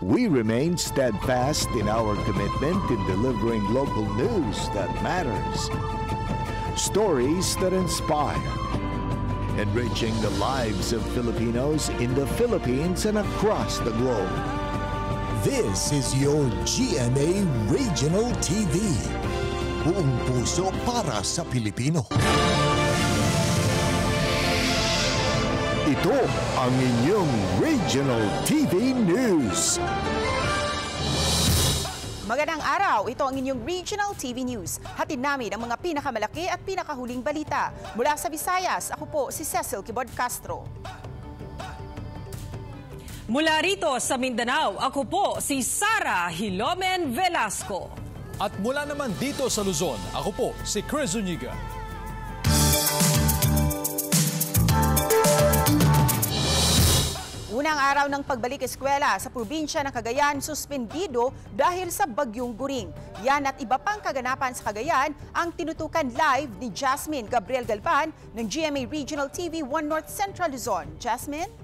We remain steadfast in our commitment in delivering local news that matters. Stories that inspire. Enriching the lives of Filipinos in the Philippines and across the globe. This is your GMA Regional TV. Buong puso para sa Pilipino. Ito ang inyong Regional TV News. Magandang araw, ito ang inyong Regional TV News. Hatid namin ang mga pinakamalaki at pinakahuling balita. Mula sa Visayas, ako po si Cecil Kibod Castro. Mula rito sa Mindanao, ako po si Sara Hilomen Velasco. At mula naman dito sa Luzon, ako po si Chris Zuniga. Unang araw ng pagbalik eskwela sa probinsya ng Cagayan, suspendido dahil sa Bagyong Guring. Yan at iba pang kaganapan sa Cagayan ang tinutukan live ni Jasmine Gabriel Galvan ng GMA Regional TV 1 North Central Luzon. Jasmine?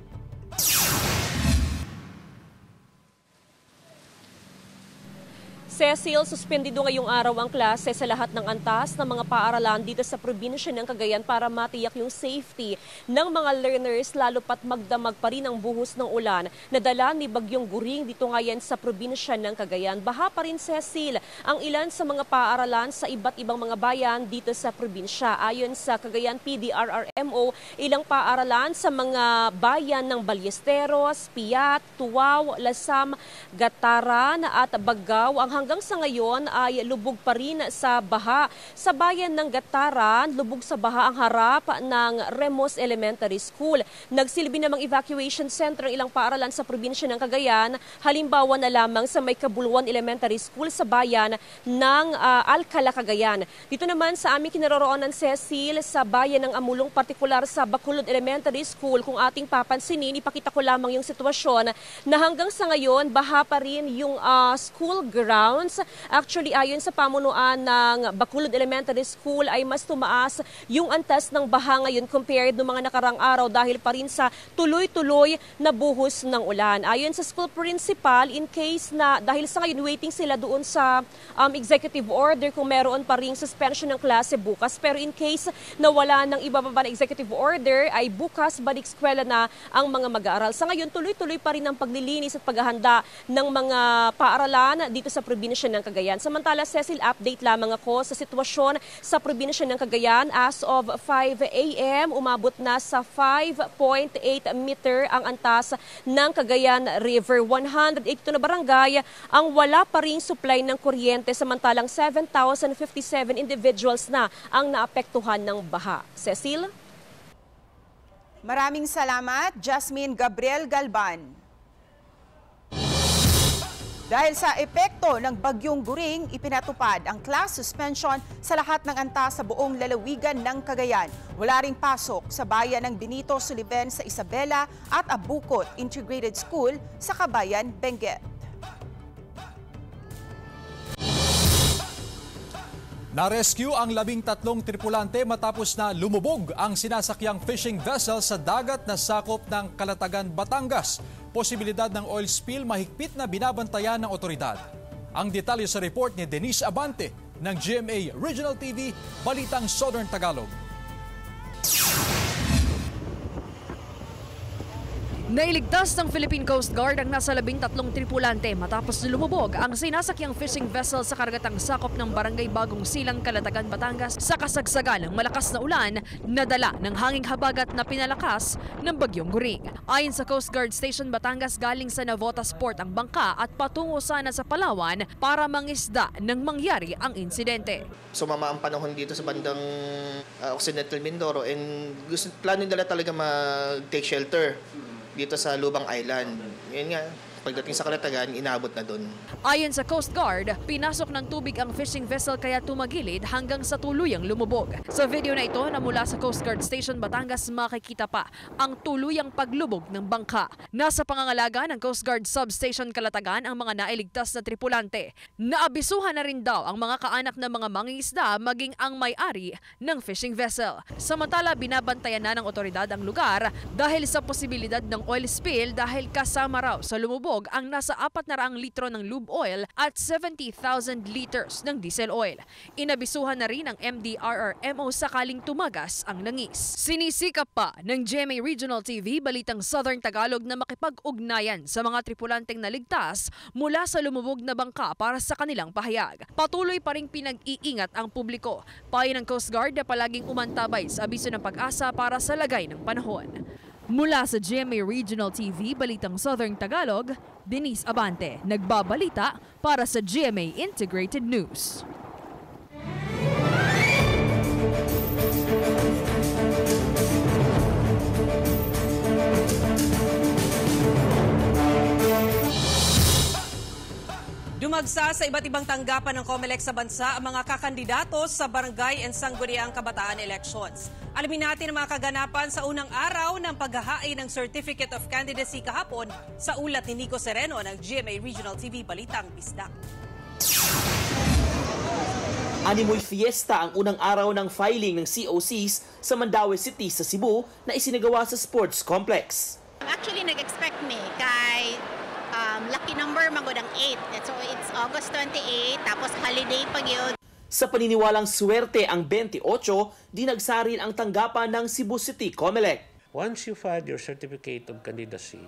Cecil, suspendido ngayong araw ang klase sa lahat ng antas ng mga paaralan dito sa probinsya ng Cagayan para matiyak yung safety ng mga learners, lalo pat magdamag pa rin ang buhos ng ulan na dala ni Bagyong Guring dito ngayon sa probinsya ng Cagayan. Baha pa rin, Cecil, ang ilan sa mga paaralan sa iba't ibang mga bayan dito sa probinsya. Ayon sa Cagayan PDRRMO, ilang paaralan sa mga bayan ng Ballesteros, Piat, Tuaw, Lasam, Gataran at Bagao ang hanggang sa ngayon ay lubog pa rin sa baha. Sa bayan ng Gataran, lubog sa baha ang harap ng Remos Elementary School. Nagsilbi namang evacuation center ang ilang paaralan sa probinsya ng Cagayan. Halimbawa na lamang sa May Kabuluan Elementary School sa bayan ng Alcala, Cagayan. Dito naman sa aming kinaroroonan, Cecil, sa bayan ng Amulong, partikular sa Bacolod Elementary School, kung ating papansinin, ipakita ko lamang yung sitwasyon na hanggang sa ngayon, baha pa rin yung school ground. Actually, ayon sa pamunuan ng Bacolod Elementary School ay mas tumaas yung antas ng baha ngayon compared ng mga nakarang araw dahil pa rin sa tuloy-tuloy na buhos ng ulan. Ayon sa school principal, in case na dahil sa ngayon waiting sila doon sa executive order kung meron pa ring suspension ng klase bukas, pero in case na wala ng iba pa na executive order ay bukas balik eskwela na ang mga mag-aaral. Sa ngayon, tuloy-tuloy pa rin ang paglilinis at paghahanda ng mga paaralan dito sa probinsya ng Cagayan. Samantala, Cecil, update lamang ako sa sitwasyon sa probinsya ng Cagayan. As of 5 a.m., umabot na sa 5.8 meter ang antas ng Cagayan River. 182 na barangay ang wala pa ring supply ng kuryente, samantalang 7,057 individuals na ang naapektuhan ng baha. Cecil? Maraming salamat, Jasmine Gabriel Galvan. Dahil sa epekto ng Bagyong Guring, ipinatupad ang class suspension sa lahat ng antas sa buong lalawigan ng Cagayan. Wala ring pasok sa bayan ng Benito Soliven sa Isabela at Abukot Integrated School sa Kabayan, Benguet. Na-rescue ang 13 tripulante matapos na lumubog ang sinasakyang fishing vessel sa dagat na sakop ng Calatagan, Batangas. Posibilidad ng oil spill mahigpit na binabantayan ng otoridad. Ang detalye sa report ni Denise Abante ng GMA Regional TV, Balitang Southern Tagalog. Nailigtas ng Philippine Coast Guard ang nasa 13 tripulante matapos lumubog ang sinasakyang fishing vessel sa karagatang sakop ng Barangay Bagong Silang, Calatagan, Batangas sa kasagsagan ng malakas na ulan na dala ng hanging habagat na pinalakas ng Bagyong Guring. Ayon sa Coast Guard Station Batangas, galing sa Navotas Port ang bangka at patungo sana sa Palawan para mangisda nang mangyari ang insidente. Sumama ang panahon dito sa bandang Occidental Mindoro and plano nila talaga mag-take shelter dito sa Lubang Island. Yun nga, pagdating sa Calatagan, inabot na doon. Ayon sa Coast Guard, pinasok ng tubig ang fishing vessel kaya tumagilid hanggang sa tuluyang lumubog. Sa video na ito na mula sa Coast Guard Station Batangas, makikita pa ang tuluyang paglubog ng bangka. Nasa pangangalaga ng Coast Guard Substation Calatagan ang mga nailigtas na tripulante. Naabisuhan na rin daw ang mga kaanak ng mga mangingisda maging ang may-ari ng fishing vessel. Samantala, binabantayan na ng otoridad ang lugar dahil sa posibilidad ng oil spill dahil kasama raw sa lumubog lumubog ang nasa 400 litro ng lube oil at 70,000 liters ng diesel oil. Inabisuhan na rin ang MDRRMO sakaling tumagas ang langis. Sinisikap pa ng GMA Regional TV Balitang Southern Tagalog na makipag-ugnayan sa mga tripulanteng naligtas mula sa lumubog na bangka para sa kanilang pahayag. Patuloy pa ring pinag-iingat ang publiko. Payo ng Coast Guard na palaging umantabay sa abiso ng pag-asa para sa lagay ng panahon. Mula sa GMA Regional TV Balitang Southern Tagalog, Denise Abante, nagbabalita para sa GMA Integrated News. Dumagsa sa iba't ibang tanggapan ng COMELEC sa bansa ang mga kakandidato sa barangay and sangguniang kabataan elections. Alamin natin ang mga kaganapan sa unang araw ng paghahain ng Certificate of Candidacy kahapon sa ulat ni Nico Sereno ng GMA Regional TV Balitang Bisdak. Animoy fiesta ang unang araw ng filing ng COCs sa Mandaue City sa Cebu na isinagawa sa Sports Complex. Actually, nag-expect me kay lucky number magodang 8. So it's August 28, tapos holiday pag yun. Sa paniniwalang swerte ang 28, dinagsarin ang tanggapan ng Cebu City COMELEC. Once you file your certificate of candidacy,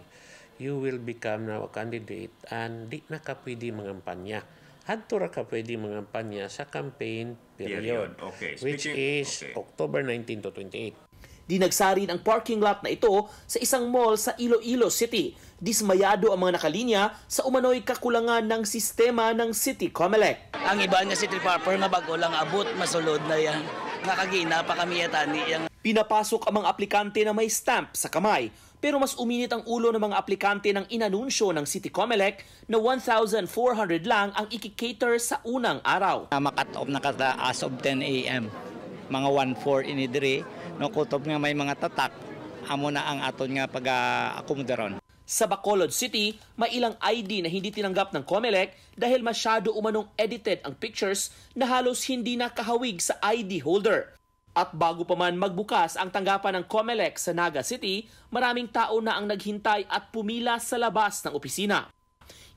you will become now a candidate and di na ka pwede mangampanya. Hadto ra ka pwede mangampanya sa campaign period, which is October 19 to 28. Dinagsarin ang parking lot na ito sa isang mall sa Iloilo City. Dismayado ang mga nakalinya sa umano'y kakulangan ng sistema ng City COMELEC. Ang iba nga City Proper nga bago lang abot, masulod na yan. Nakagina pa kami yatani yang. Pinapasok ang mga aplikante na may stamp sa kamay. Pero mas uminit ang ulo ng mga aplikante ng inanunsyo ng City COMELEC na 1,400 lang ang ikikater sa unang araw. Makat-off na kata as of 10 a.m. Mga 1-4 inidiri. No, kutob nga may mga tatak, amo na ang aton nga pag-akomodaron. Sa Bacolod City, may ilang ID na hindi tinanggap ng COMELEC dahil masyado umanong edited ang pictures na halos hindi nakahawig sa ID holder. At bago pa man magbukas ang tanggapan ng COMELEC sa Naga City, maraming tao na ang naghintay at pumila sa labas ng opisina.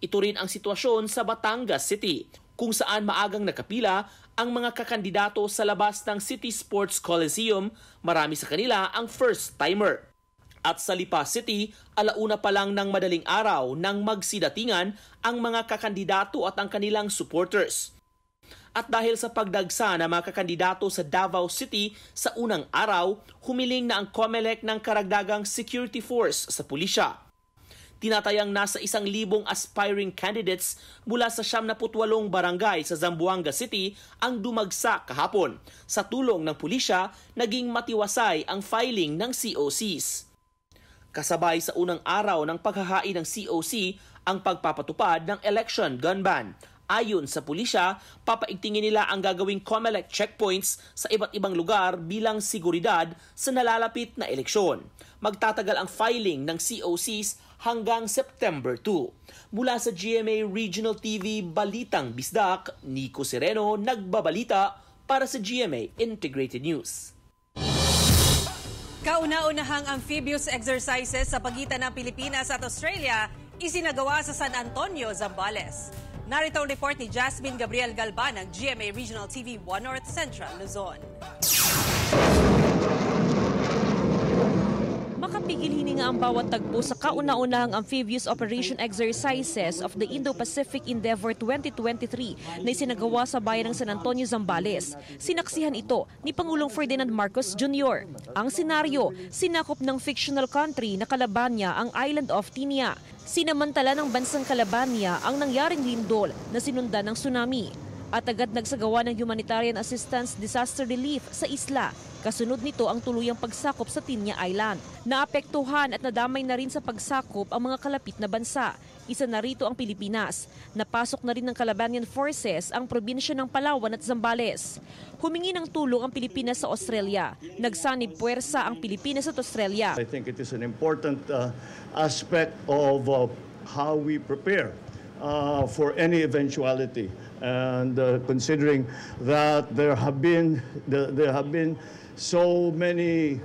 Ito rin ang sitwasyon sa Batangas City, kung saan maagang nakapila ang mga kakandidato sa labas ng City Sports Coliseum. Marami sa kanila ang first-timer. At sa Lipa City, alauna pa lang ng madaling araw nang magsidatingan ang mga kakandidato at ang kanilang supporters. At dahil sa pagdagsa ng mga kakandidato sa Davao City sa unang araw, humiling na ang COMELEC ng karagdagang security force sa pulisya. Tinatayang nasa 1,000 aspiring candidates mula sa 78 barangay sa Zamboanga City ang dumagsa kahapon. Sa tulong ng pulisya, naging matiwasay ang filing ng COCs. Kasabay sa unang araw ng paghahain ng COC ang pagpapatupad ng election gun ban. Ayon sa pulisya, papaigtingin nila ang gagawing COMELEC checkpoints sa iba't ibang lugar bilang seguridad sa nalalapit na eleksyon. Magtatagal ang filing ng COCs hanggang September 2. Mula sa GMA Regional TV Balitang Bisdak, Nico Sereno nagbabalita para sa GMA Integrated News. Kauna-unahang amphibious exercises sa pagitan ng Pilipinas at Australia isinagawa sa San Antonio, Zambales. Narito ang report ni Jasmine Gabriel Galban ng GMA Regional TV 1 North Central, Luzon. Makapigil hininga ang bawat tagpo sa kauna-unahang amphibious operation exercises of the Indo-Pacific Endeavour 2023 na isinagawa sa bayan ng San Antonio, Zambales. Sinaksihan ito ni Pangulong Ferdinand Marcos Jr. Ang senaryo, sinakop ng fictional country na Calabania ang island of Tinia. Sinamantala ng bansang Calabania ang nangyaring lindol na sinundan ng tsunami. At agad nagsagawa ng humanitarian assistance disaster relief sa isla. Kasunod nito ang tuluyang pagsakop sa Tinia Island. Naapektuhan at nadamay na rin sa pagsakop ang mga kalapit na bansa. Isa na rito ang Pilipinas. Napasok na rin ng Calabanian forces ang probinsya ng Palawan at Zambales. Humingi ng tulong ang Pilipinas sa Australia. Nagsanib puwersa ang Pilipinas at Australia. I think it is an important aspect of how we prepare for any eventuality. And considering that there have been so many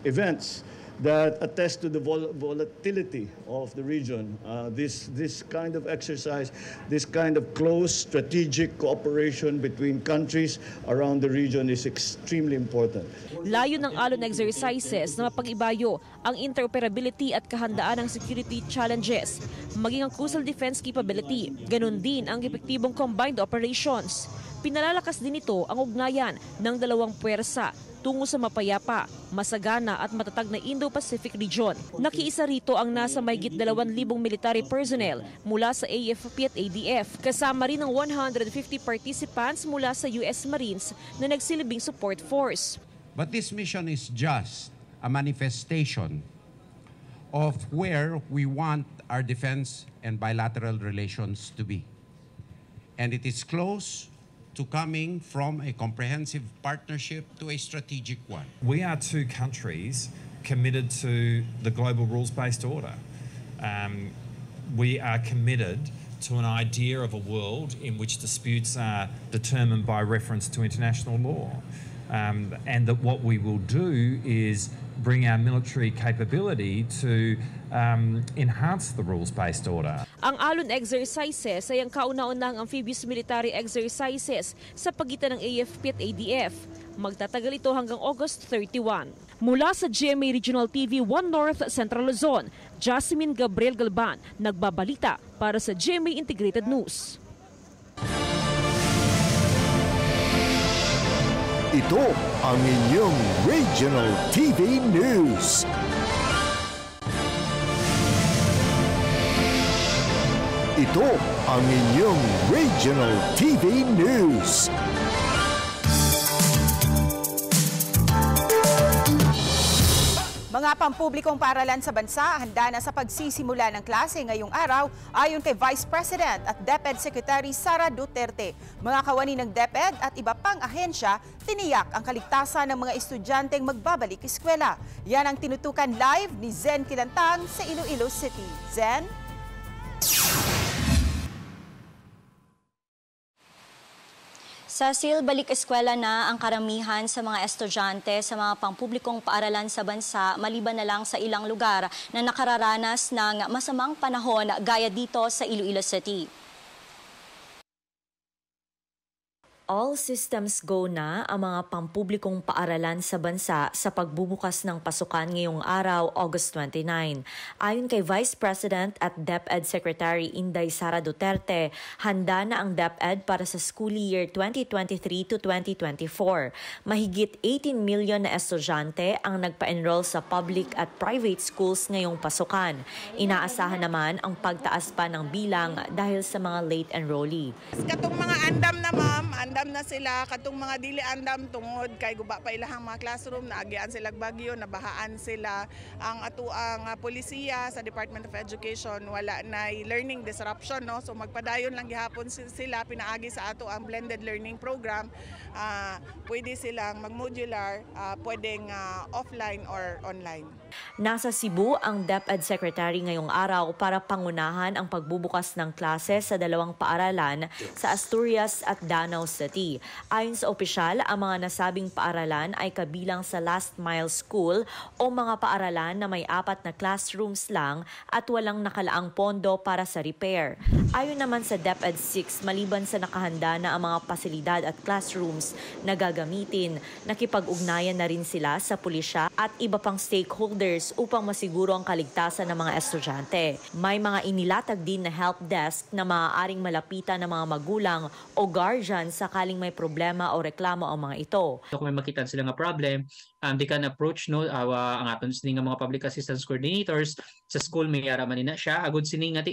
events that attest to the volatility of the region. This kind of exercise, this kind of close strategic cooperation between countries around the region is extremely important. Layo ng alon exercises na mapag-ibayo ang interoperability at kahandaan ng security challenges, maging ang coastal defense capability, ganun din ang epektibong combined operations. Pinalalakas din ito ang ugnayan ng dalawang puwersa tungo sa mapayapa, masagana at matatag na Indo-Pacific region. Nakiisa rito ang nasa mahigit 2,000 military personnel mula sa AFP at ADF, kasama rin ang 150 participants mula sa US Marines na nagsilbing support force. But this mission is just a manifestation of where we want our defense and bilateral relations to be. And it is close to coming from a comprehensive partnership to a strategic one. We are two countries committed to the global rules-based order. We are committed to an idea of a world in which disputes are determined by reference to international law. And that what we will do is bring our military capability to enhance the rules-based order. Ang alon exercises ay ang kauna-unahang amphibious military exercises sa pagitan ng AFP at ADF. Magtatagal ito hanggang August 31. Mula sa GMA Regional TV 1 North Central Luzon, Jasmine Gabriel Galban, nagbabalita para sa GMA Integrated News. Ito ang inyong Regional TV News. Ito ang inyong Regional TV News. Mga pampublikong paaralan sa bansa handa na sa pagsisimula ng klase ngayong araw ayon kay Vice President at DepEd Secretary Sara Duterte. Mga kawani ng DepEd at iba pang ahensya tiniyak ang kaligtasan ng mga estudyanteng magbabalik eskwela. Yan ang tinutukan live ni Zen Kilantang sa Iloilo City. Zen? Sa silbalik eskwela na ang karamihan sa mga estudyante sa mga pampublikong paaralan sa bansa maliban na lang sa ilang lugar na nakararanas ng masamang panahon gaya dito sa Iloilo City. All systems go na ang mga pampublikong paaralan sa bansa sa pagbubukas ng pasukan ngayong araw, August 29. Ayon kay Vice President at DepEd Secretary Inday Sara Duterte, handa na ang DepEd para sa school year 2023 to 2024. Mahigit 18 million na estudyante ang nagpa-enroll sa public at private schools ngayong pasukan. Inaasahan naman ang pagtaas pa ng bilang dahil sa mga late enrollee. Katong mga andam na ma'am, andam na sila, katong mga dili andam tungod kay guba pa ilahang mga classroom, naagian sila bagyo, nabahaan sila. Ang atuang polisiya sa Department of Education wala na learning disruption, no? So magpadayon lang gihapon sila, pinaagi sa ato ang blended learning program. Pwede silang mag-modular, pwedeng offline or online. Nasa Cebu ang DepEd Secretary ngayong araw para pangunahan ang pagbubukas ng klase sa dalawang paaralan sa Asturias at Danau City. Ayon sa opisyal, ang mga nasabing paaralan ay kabilang sa last mile school o mga paaralan na may 4 na classrooms lang at walang nakalaang pondo para sa repair. Ayon naman sa DepEd 6, maliban sa nakahanda na ang mga pasilidad at classrooms na gagamitin, nakipag-ugnayan na rin sila sa pulisya at iba pang stakeholders upang masiguro ang kaligtasan ng mga estudyante. May mga inilatag din na help desk na maaaring malapitan ng mga magulang o guardian sakaling may problema o reklamo ang mga ito. So kung may makita sila nga problem, they can approach no ang aton sini nga mga public assistance coordinators sa school, may araman na siya agud sini nga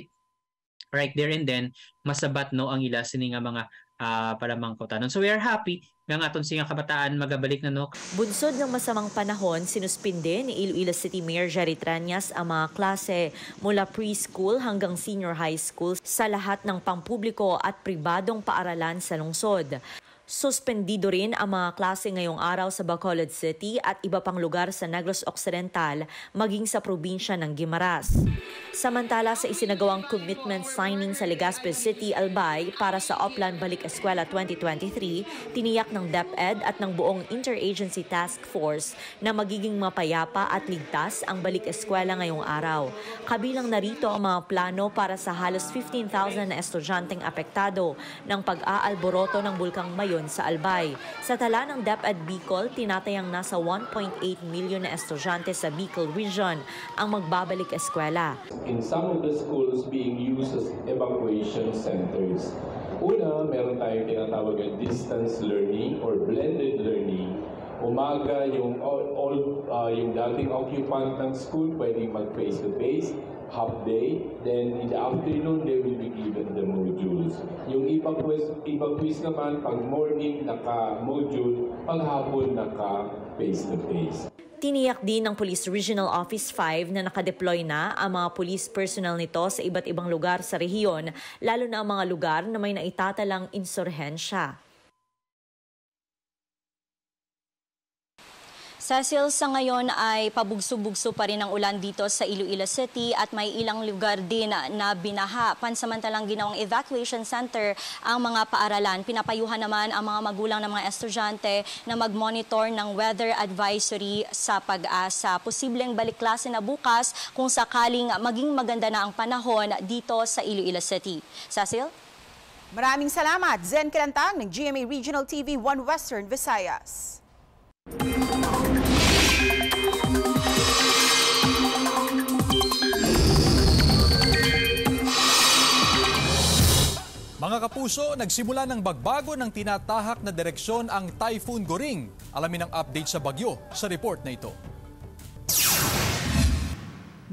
right there and then masabat no ang ila sini nga mga palamang kautanon. So we are happy nga aton singa kabataan magabalik na no. Bunsod ng masamang panahon, sinuspinde ni Iloilo City Mayor Jerry Tranias ang mga klase mula preschool hanggang senior high school sa lahat ng pampubliko at pribadong paaralan sa lungsod. Suspendido rin ang mga klase ngayong araw sa Bacolod City at iba pang lugar sa Negros Occidental maging sa probinsya ng Guimaras. Samantala sa isinagawang commitment signing sa Legazpi City, Albay para sa Oplan Balik Eskwela 2023, tiniyak ng DepEd at ng buong Interagency Task Force na magiging mapayapa at ligtas ang balik eskwela ngayong araw. Kabilang narito ang mga plano para sa halos 15,000 na estudyanteng apektado ng pag-aalboroto ng Bulkang Mayon sa Albay. Sa tala ng DepEd Bicol, tinatayang nasa 1.8 million na estudyante sa Bicol Region ang magbabalik eskwela. In some of the schools being used as evacuation centers. Una, meron tayong tinatawag na distance learning or blended learning. Umaga, yung dating occupant ng school pwedeng mag-face-to-face, half day, then in the afternoon, they will be given the modules. Yung ibang quiz naman, pag morning, naka-module, pag hapon, naka-face-to-face. Tiniyak din ng Police Regional Office 5 na nakadeploy na ang mga police personnel nito sa iba't ibang lugar sa rehiyon, lalo na ang mga lugar na may naitatalang insurhensya. Cecil, sa ngayon ay pabugso-bugso pa rin ang ulan dito sa Iloilo City at may ilang lugar din na binaha. Pansamantalang ginawang evacuation center ang mga paaralan. Pinapayuhan naman ang mga magulang ng mga estudyante na mag-monitor ng weather advisory sa Pag-asa. Posibleng balik klase na bukas kung sakaling maging maganda na ang panahon dito sa Iloilo City. Cecil? Maraming salamat, Zen Kilantang ng GMA Regional TV 1 Western Visayas. Mga kapuso, nagsimula ng bagbago ng tinatahak na direksyon ang Typhoon Goring. Alamin ang update sa bagyo sa report na ito.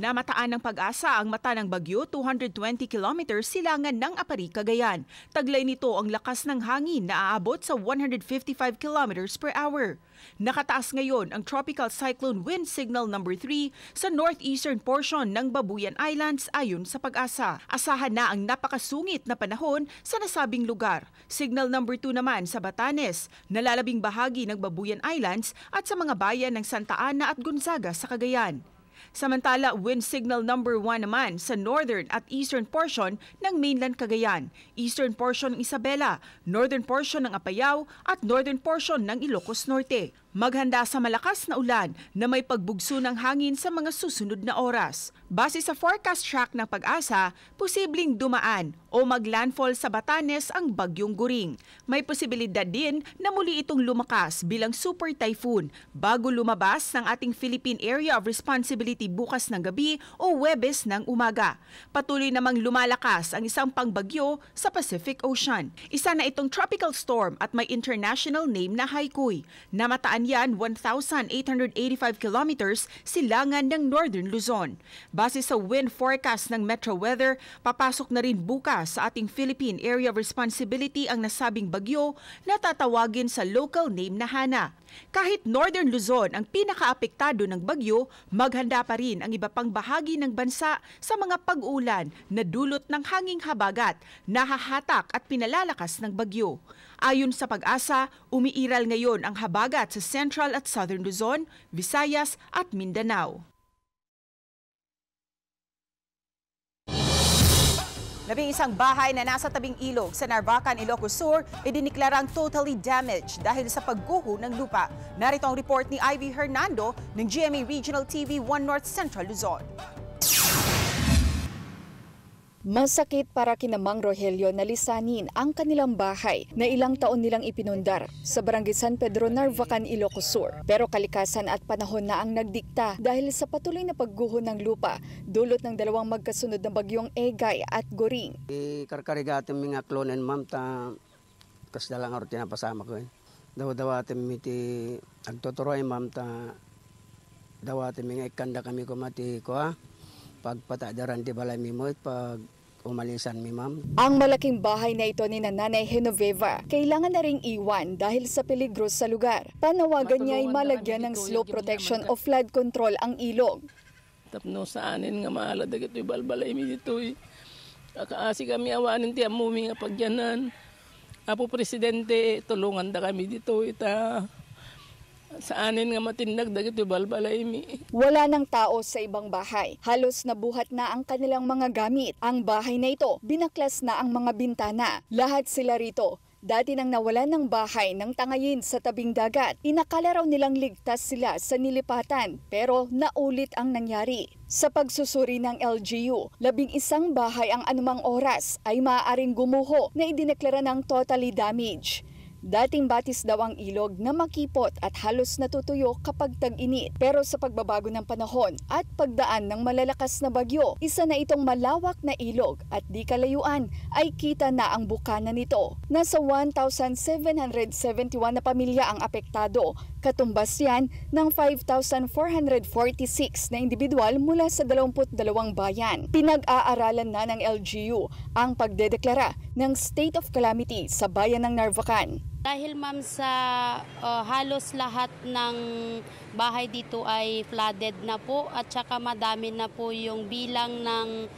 Namataan ng Pag-asa ang mata ng bagyo 220 kilometers silangan ng Apari, Cagayan. Taglay nito ang lakas ng hangin na aabot sa 155 kilometers per hour. Nakataas ngayon ang Tropical Cyclone Wind Signal number 3 sa northeastern portion ng Babuyan Islands ayon sa Pag-asa. Asahan na ang napakasungit na panahon sa nasabing lugar. Signal number 2 naman sa Batanes, nalalabing bahagi ng Babuyan Islands at sa mga bayan ng Santa Ana at Gonzaga sa Cagayan. Samantala, wind signal number 1 naman sa northern at eastern portion ng mainland Cagayan, eastern portion ng Isabela, northern portion ng Apayao at northern portion ng Ilocos Norte. Maghanda sa malakas na ulan na may pagbugso ng hangin sa mga susunod na oras. Base sa forecast track ng Pag-asa, posibleng dumaan o maglandfall sa Batanes ang bagyong Goring. May posibilidad din na muli itong lumakas bilang super typhoon bago lumabas ng ating Philippine Area of Responsibility bukas ng gabi o Huwebes ng umaga. Patuloy namang lumalakas ang isang pangbagyo sa Pacific Ocean. Isa na itong tropical storm at may international name na Haikui. Namataan yan 1,885 kilometers silangan ng Northern Luzon. Base sa wind forecast ng Metro Weather, papasok na rin bukas sa ating Philippine Area of Responsibility ang nasabing bagyo na tatawagin sa local name na Hana. Kahit Northern Luzon ang pinakaapektado ng bagyo, maghanda pa rin ang iba pang bahagi ng bansa sa mga pag-ulan na dulot ng hanging habagat, nahahatak at pinalalakas ng bagyo. Ayon sa Pag-asa, umiiral ngayon ang habagat sa Central at Southern Luzon, Visayas at Mindanao. Isang bahay na nasa tabing ilog sa Narvacan, Ilocos Sur ay diniklarang totally damaged dahil sa pagguho ng lupa. Narito ang report ni Ivy Hernando ng GMA Regional TV 1 North Central Luzon. Masakit para kina Mang Rogelio na lisanin ang kanilang bahay na ilang taon nilang ipinundar sa Barangay San Pedro, Narvacan, Ilocos Sur. Pero kalikasan at panahon na ang nagdikta dahil sa patuloy na pagguho ng lupa dulot ng dalawang magkasunod na bagyong Egay at Goring. Karkarigatin mga klonen ma'am ta kasda lang aro tinapasama ko. Daw-dawatin miti agtuturoy ma'am ta dawatin mga ikanda kami ko mati ko ha. Pagpatadaran di balay mi mo pag umalisan mi ma'am. Ang malaking bahay na ito ni Nanay Genoveva kailangan na ring iwan dahil sa peligro sa lugar. Panawagan niya ay malagyan ng slope protection o flood control ang ilog. Tapno sa anin nga maala dagitoy balbalay mi ditoy. Akaasi kami awanin ti amumi nga pagyanan. Apo Presidente, tulungan da kami dito. Sa anin nga matindag dagito balbalay mi. Wala ng tao sa ibang bahay. Halos nabuhat na ang kanilang mga gamit. Ang bahay na ito, binaklas na ang mga bintana. Lahat sila rito. Dati nang nawalan ng bahay ng Tangayin sa tabing dagat. Inakala raw nilang ligtas sila sa nilipatan, pero naulit ang nangyari. Sa pagsusuri ng LGU, 11 bahay ang anumang oras ay maaaring gumuho na idineklara ng totally damaged. Dating batis daw ang ilog na makipot at halos natutuyo kapag tag-init. Pero sa pagbabago ng panahon at pagdaan ng malalakas na bagyo, isa na itong malawak na ilog at di kalayuan ay kita na ang bukana nito. Nasa 1,771 na pamilya ang apektado, katumbas yan ng 5,446 na individual mula sa 22 bayan. Pinag-aaralan na ng LGU ang pagdedeklara ng state of calamity sa bayan ng Narvacan. Dahil ma'am sa halos lahat ng bahay dito ay flooded na po at saka madami na po yung bilang ng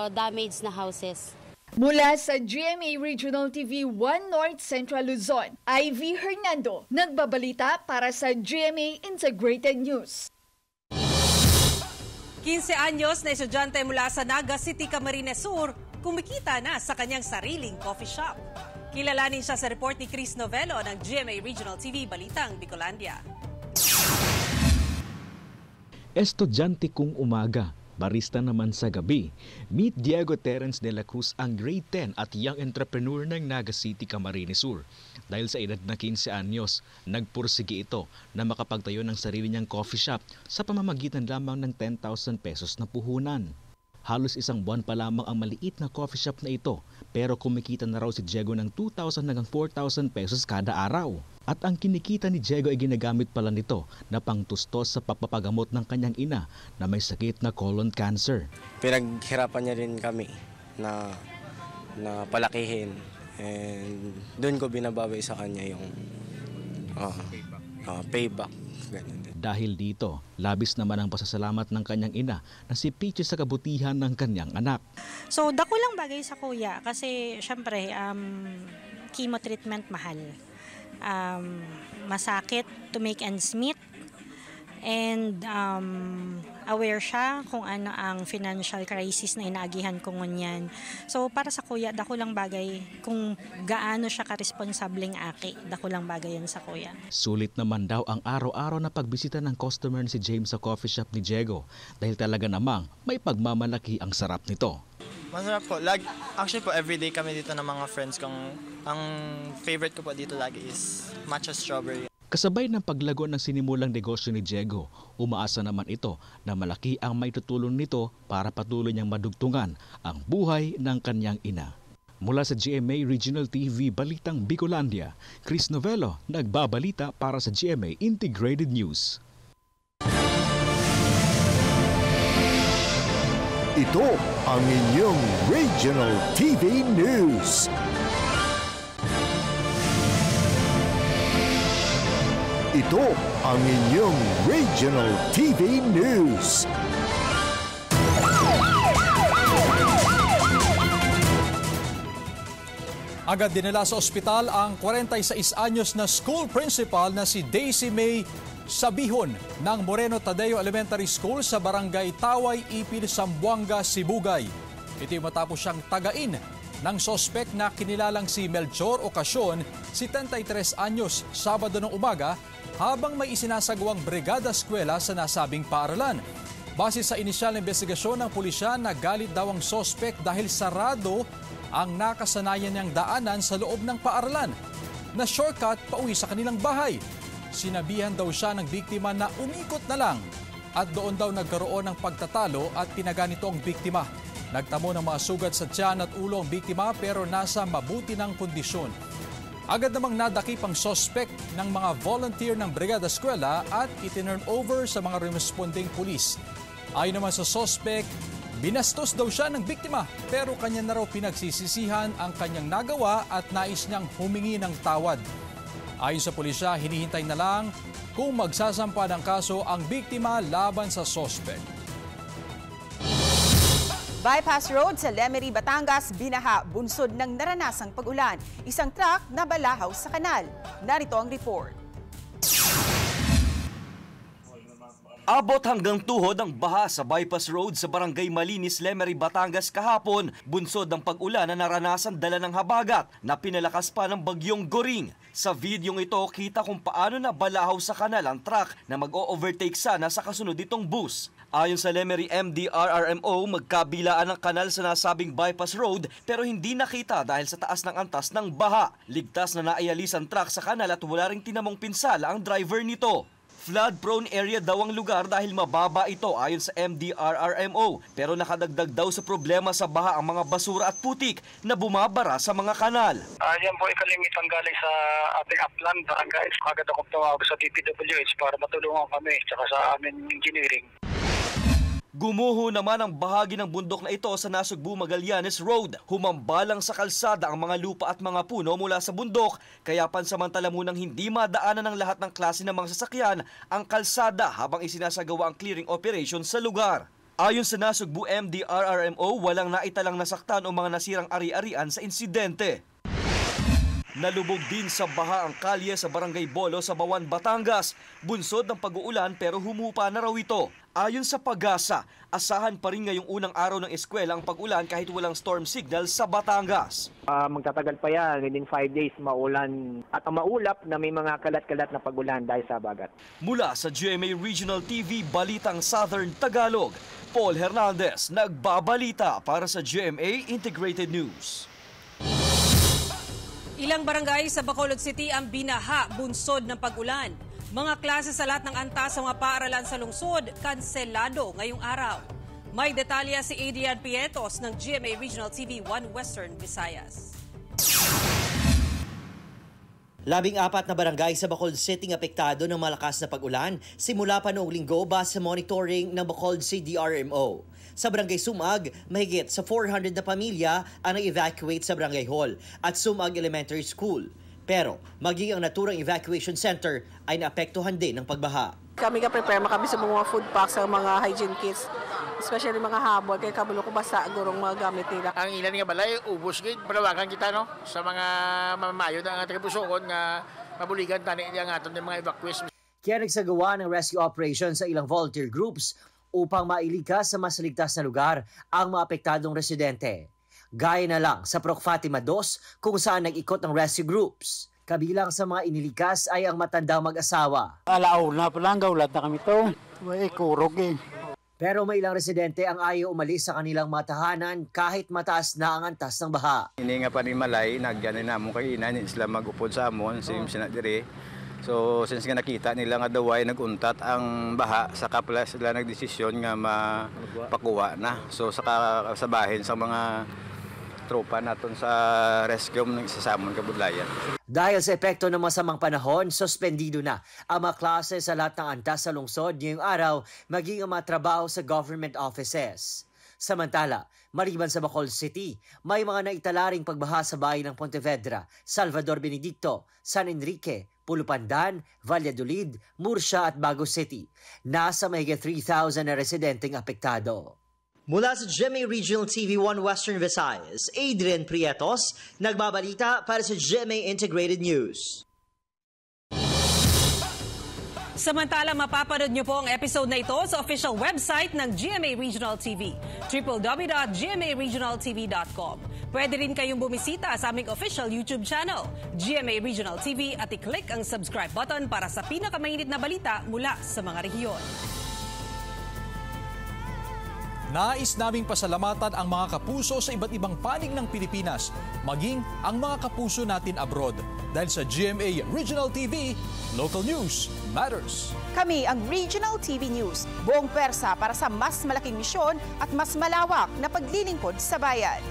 damaged na houses. Mula sa GMA Regional TV 1 North Central Luzon, Ivy Hernando, nagbabalita para sa GMA Integrated News. 15 anyos na estudyante mula sa Naga City, Camarines Sur, kumikita na sa kanyang sariling coffee shop. Kilalanin siya sa report ni Chris Novello ng GMA Regional TV Balitang Bicolandia. Estudyante kung umaga, barista naman sa gabi. Meet Diego Terence de la Cruz, ang grade 10 at young entrepreneur ng Naga City, Camarines Sur. Dahil sa edad na 15 anyos, nagpursige ito na makapagtayo ng sarili niyang coffee shop sa pamamagitan lamang ng 10,000 pesos na puhunan. Halos isang buwan pa lamang ang maliit na coffee shop na ito, pero kumikita na raw si Diego ng 2,000 hanggang 4,000 pesos kada araw. At ang kinikita ni Diego ay ginagamit pala nito na pangtustos sa pagpapagamot ng kanyang ina na may sakit na colon cancer. Pinaghirapan niya rin kami na palakihin, and doon ko binabawi sa kanya yung payback. Ganyan. Dahil dito, labis naman ang pasasalamat ng kanyang ina na si Peaches sa kabutihan ng kanyang anak. So, dako lang bagay sa kuya kasi syempre, chemo treatment mahal. Masakit to make ends meet. And aware siya kung ano ang financial crisis na inaagihan ko ngunyan. So para sa kuya, dako lang bagay kung gaano siya karesponsableng aki. Dako lang bagay yan sa kuya. Sulit naman daw ang araw-araw na pagbisita ng customer si James sa coffee shop ni Diego dahil talaga namang may pagmamalaki ang sarap nito. Masarap po. Actually po, everyday kami dito ng mga friends kong ang favorite ko po dito lagi is matcha strawberry. Kasabay ng paglago ng sinimulang negosyo ni Diego, umaasa naman ito na malaki ang may tutulong nito para patuloy niyang madugtungan ang buhay ng kanyang ina. Mula sa GMA Regional TV Balitang Bicolandia, Chris Novello, nagbabalita para sa GMA Integrated News. Ito ang inyong Regional TV News. Ito ang inyong Regional TV News. Agad dinala sa ospital ang 46 anyos na school principal na si Daisy May Sabihon ng Moreno Tadeo Elementary School sa Barangay Taway, Ipil, Zamboanga, Sibugay. Ito matapos siyang tagain ng sospek na kinilalang si Melchor Ocasyon, 73 anyos, Sabado ng umaga, habang may isinasagawang brigada eskwela sa nasabing paaralan. Base sa inisyal na investigasyon ng pulisya, nagalit daw ang sospek dahil sarado ang nakasanayan niyang daanan sa loob ng paaralan na shortcut pauwi sa kanilang bahay. Sinabihan daw siya ng biktima na umikot na lang at doon daw nagkaroon ng pagtatalo at pinaganito ang biktima. Nagtamo ng mga sugat sa tiyan at ulo ang biktima pero nasa mabuti ng kondisyon. Agad namang nadakip ang suspect ng mga volunteer ng Brigada Eskwela at itinurn over sa mga responding pulis. Ayon naman sa suspect, binastos daw siya ng biktima pero kanya na raw pinagsisisihan ang kanyang nagawa at nais niyang humingi ng tawad. Ayon sa pulisya, hinihintay na lang kung magsasampa ng kaso ang biktima laban sa suspect. Bypass Road sa Lemery, Batangas, binaha bunsod ng naranasang pag-ulan. Isang truck na balahaw sa kanal. Narito ang report. Abot hanggang tuhod ang baha sa Bypass Road sa Barangay Malinis, Lemery, Batangas kahapon. Bunsod ng pag-ulan na naranasan dala ng habagat na pinalakas pa ng bagyong Goring. Sa videong ito, kita kung paano na balahaw sa kanal ang truck na mag-o-overtake sana sa kasunod itong bus. Ayon sa Lemery MDRRMO, magkabilaan ng kanal sa nasabing Bypass Road pero hindi nakita dahil sa taas ng antas ng baha. Ligtas na naialis ang truck sa kanal at wala ring tinamong pinsala ang driver nito. Flood-prone area daw ang lugar dahil mababa ito ayon sa MDRRMO. Pero nakadagdag daw sa problema sa baha ang mga basura at putik na bumabara sa mga kanal. Yan po ay kalimitan galing sa ating upland barangay. Agad akong tumawag sa DPWH para matulungan kami tsaka sa amin engineering. Gumuho naman ang bahagi ng bundok na ito sa Nasugbu, Magallanes Road. Humambalang sa kalsada ang mga lupa at mga puno mula sa bundok, kaya pansamantala munang hindi madaanan ng lahat ng klase ng mga sasakyan ang kalsada habang isinasagawa ang clearing operation sa lugar. Ayon sa Nasugbu MDRRMO, walang naitalang nasaktan o mga nasirang ari-arian sa insidente. Nalubog din sa baha ang kalye sa Barangay Bolo sa Bawan, Batangas. Bunsod ng pag-uulan pero humupa na raw ito. Ayon sa Pag-asa, asahan pa rin ngayong unang araw ng eskwela ang pag-ulan kahit walang storm signal sa Batangas. Magtatagal pa yan, within 5 days maulan at maulap na may mga kalat-kalat na pag-ulan dahil sa bagat. Mula sa GMA Regional TV, Balitang Southern Tagalog, Paul Hernandez, nagbabalita para sa GMA Integrated News. Ilang barangay sa Bacolod City ang binaha bunsod ng pag-ulan. Mga klase sa lahat ng antas sa mga paaralan sa lungsod, kanselado ngayong araw. May detalya si Adrian Pietos ng GMA Regional TV 1 Western Visayas. 14 na barangay sa Bacolod City apektado ng malakas na pag-ulan simula pa noong linggo base sa monitoring ng Bacolod CDRMO. Sa Barangay Sumag, mahigit sa 400 na pamilya ang na-evacuate sa Barangay Hall at Sumag Elementary School. Pero maging ang naturang evacuation center ay naapektuhan din ng pagbaha. Kami ka-prepare kami sa mga food packs, sa mga hygiene kits, especially mga habol, kaya kabulo ko basta gurong mga gamit nila. Ang ilan nga balay, ubos gid, panawagan kita no, sa mga mamamayo ng ating busukon nga mabuligan tani ang aton ng mga evacuees. Kaya nagsagawa ng rescue operation sa ilang volunteer groups upang mailigtas sa mas ligtas na lugar ang mga apektadong residente. Gaya na lang sa Proc Fatima 2 kung saan nag-ikot ng rescue groups. Kabilang sa mga inilikas ay ang matandang mag-asawa. Alaaw na palang gawlat na kami to. Way kurog eh. Pero may ilang residente ang ayaw umalis sa kanilang matahanan kahit mataas na ang antas ng baha. Ini nga pa ni Malay, nagyanin na mo kay ina, sila mag-upod sa amon, sinimsina dire. So since nga nakita nila nga daw ay naguntat ang baha, saka pala sila nagdesisyon nga mapakuha na. So saka sabahin sa mga tropa naton sa rescue ng isasamon kabudlayan. Dahil sa epekto ng masamang panahon, suspendido na ang mga klase sa lahat ng antas sa lungsod ngayong araw, maging ang mga trabaho sa government offices. Samantala, maliban sa Bacolod City, may mga naitalaring pagbaha sa bayan ng Pontevedra, Salvador Benedicto, San Enrique, Pulupandan, Valladolid, Murcia at Bago City. Nasa mahigit 3,000 na residenteng apektado. Mula sa GMA Regional TV 1 Western Visayas, Adrian Prietos, nagbabalita para sa GMA Integrated News. Samantala, mapapanood niyo po ang episode na ito sa official website ng GMA Regional TV, www.gmaregionaltv.com. Pwede rin kayong bumisita sa aming official YouTube channel, GMA Regional TV, at i-click ang subscribe button para sa pinakamainit na balita mula sa mga rehiyon. Nais naming pasalamatan ang mga kapuso sa iba't ibang panig ng Pilipinas, maging ang mga kapuso natin abroad. Dahil sa GMA Regional TV, local news matters. Kami ang Regional TV News, buong pwersa para sa mas malaking misyon at mas malawak na paglilingkod sa bayan.